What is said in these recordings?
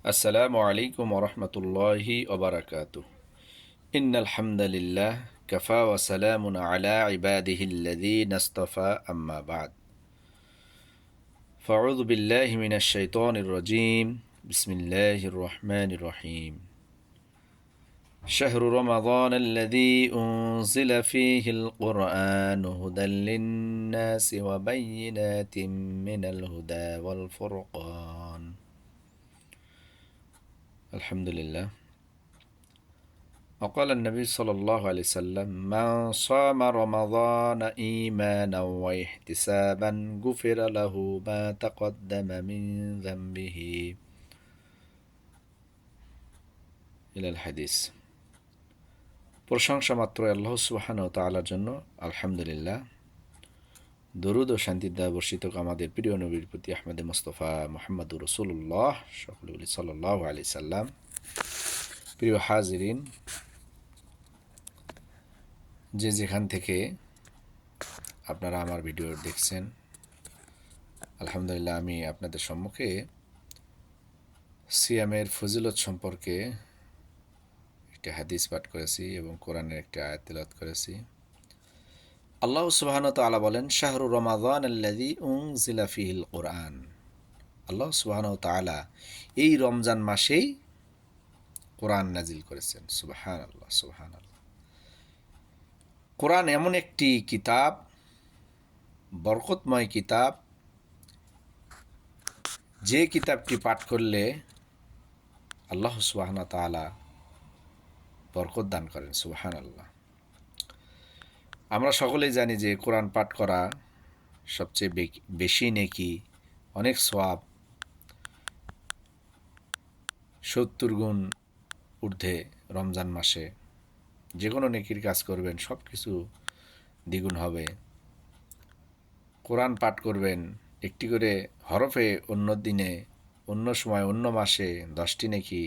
আসসালামু আলাইকুম ওরহমতুল্লাহি ওবরাকাতু ইন্নাল হামদালিল্লাহ কাফা ওয়া সালামুন আলা ইবাদিহিল্লাযীনা ইসতাফা আম্মা বা'দ ফাউযু বিল্লাহি মিনাশ শাইতানির রাজীম বিসমিল্লাহির রহমানির রহিম শাহরু রমাদানাল্লাযী উনজিলা ফীহিল কুরআনু হুদাল লিন-নাসি ওয়া বায়্যিনাতিন মিনাল হুদা ওয়াল ফুরকান। আলহামদুলিল্লাহ। وقال النبي صلى الله عليه وسلم من صام رمضان إيمانا واحتسابا غفر له ما تقدم من ذنبه إلى الحديث। প্রশংসা মাত্র আল্লাহ সুবহানাহু ওয়া তাআলার জন্য। আলহামদুলিল্লাহ। দরুদ ও শান্তি দয়া বর্ষিত আমাদের প্রিয় নবীর প্রতি আহমদে মুস্তাফা মুহাম্মদুর রাসূলুল্লাহ সকলে বলি সাল্লাল্লাহু আলাইহি সাল্লাম। প্রিয় হাজিরিন, যে যেখান থেকে আপনারা আমার ভিডিও দেখছেন, আলহামদুলিল্লাহ আমি আপনাদের সম্মুখে সিয়ামের ফজিলত সম্পর্কে একটি হাদিস পাঠ করেছি এবং কোরআনের একটি আয়াত তিলাওয়াত করেছি। আল্লাহ সুবহানাহু ওয়া তাআলা বলেন, শাহরু রমাদানাল্লাযী উনজিলা ফীহিল কুরআন। আল্লাহ সুবহানাহু ওয়া তাআলা এই রমজান মাসেই কোরআন নাজিল করেছেন। সুবহানাল্লাহ, সুবহানাল্লাহ। কোরআন এমন একটি কিতাব, বরকতময় কিতাব, যে কিতাবটি পাঠ করলে আল্লাহ সুবহানাহু ওয়া তাআলা বরকত দান করেন। সুবহানাল্লাহ। আমরা সকলেই জানি যে কোরআন পাঠ করা সবচেয়ে বেশি নেকি, অনেক সওয়াব, 70 গুণ ঊর্ধ্বে রমজান মাসে যে কোনো নেকির কাজ করবেন সব কিছু দ্বিগুণ হবে। কোরআন পাঠ করবেন একটি করে হরফে, অন্য দিনে, অন্য সময়, অন্য মাসে 10টি নেকি,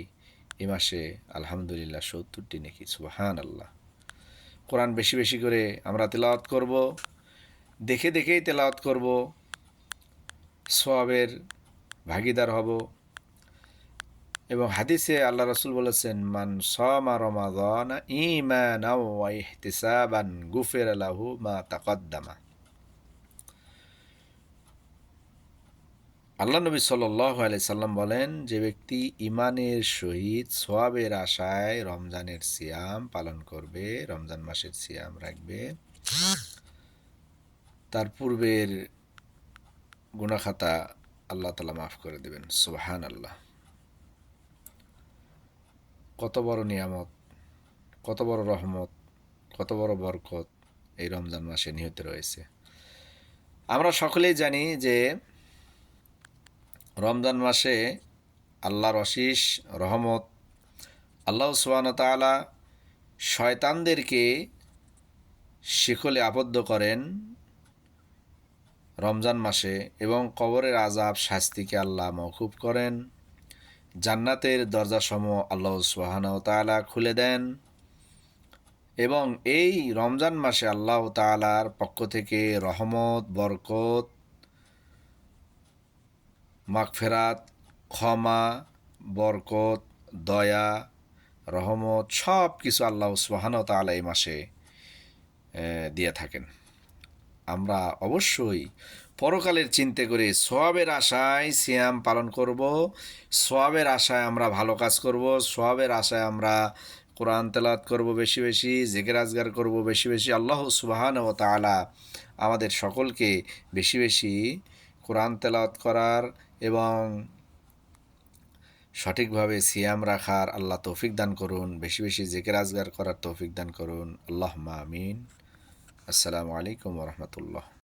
এ মাসে আলহামদুলিল্লাহ 70টি নেকি। সুবহানাল্লাহ। কোরআন বেশি বেশি করে আমরা তেলাওয়াত করব, দেখে দেখেই তেলাওয়াত করব, সওয়াবের ভাগীদার হব। এবং হাদিসে আল্লাহ রাসূল বলেছেন, মান সামা রমাদানা ঈমানাও ওয়া ইহতিসাবান গুফিরা লাহু মা তাকদ্দামা। আল্লাহ নবী সাল্লাল্লাহু আলাইহি সাল্লাম বলেন, যে ব্যক্তি ঈমানের সহিত সওয়াবের আশায় রমজানের সিয়াম পালন করবে, রমজান মাসের সিয়াম রাখবে, তার পূর্বের গুনাহ খাতা আল্লাহ তাআলা মাফ করে দেবেন। সুবহানাল্লাহ। কত বড় নিয়ামত, কত বড় রহমত, কত বড় বরকত এই রমজান মাসে নিহিত রয়েছে। আমরা সকলেই জানি যে রমজান মাসে আল্লাহর অশেষ রহমত, আল্লাহ সুবহানাহু ওয়া তাআলা শয়তানদেরকে শিকলে আবদ্ধ করেন রমজান মাসে এবং কবরের আযাব, শাস্তিকে আল্লাহ মওকুফ করেন। জান্নাতের দরজাসমূহ আল্লাহ সুবহানাহু ওয়া তাআলা খুলে দেন এবং এই রমজান মাসে আল্লাহ তাআলার পক্ষ থেকে রহমত, বরকত, মাগফিরাত, ক্ষমা, বরকত, দয়া, রহমত সব কিছু আল্লাহ সুবহানাহু ওয়া তাআলা এই মাসে দিয়ে থাকেন। আমরা অবশ্যই পরকালের চিন্তা করে সওয়াবের আশায় সিয়াম পালন করব, সওয়াবের আশায় আমরা ভালো কাজ করব, সওয়াবের আশায় আমরা কোরআন তেলাওয়াত করব বেশি বেশি, জিকির আজগার করব বেশি বেশি। আল্লাহ সুবহানাহু ওয়া তাআলা আমাদের সকলকে বেশি বেশি কোরআন তেলাওয়াত করার এবং সঠিকভাবে সিয়াম রাখার আল্লাহ তৌফিক দান করুন, বেশি বেশি জিকির আজগার করার তৌফিক দান করুন। আল্লাহুম্মা আমিন। আসসালামু আলাইকুম ওয়া রাহমাতুল্লাহ।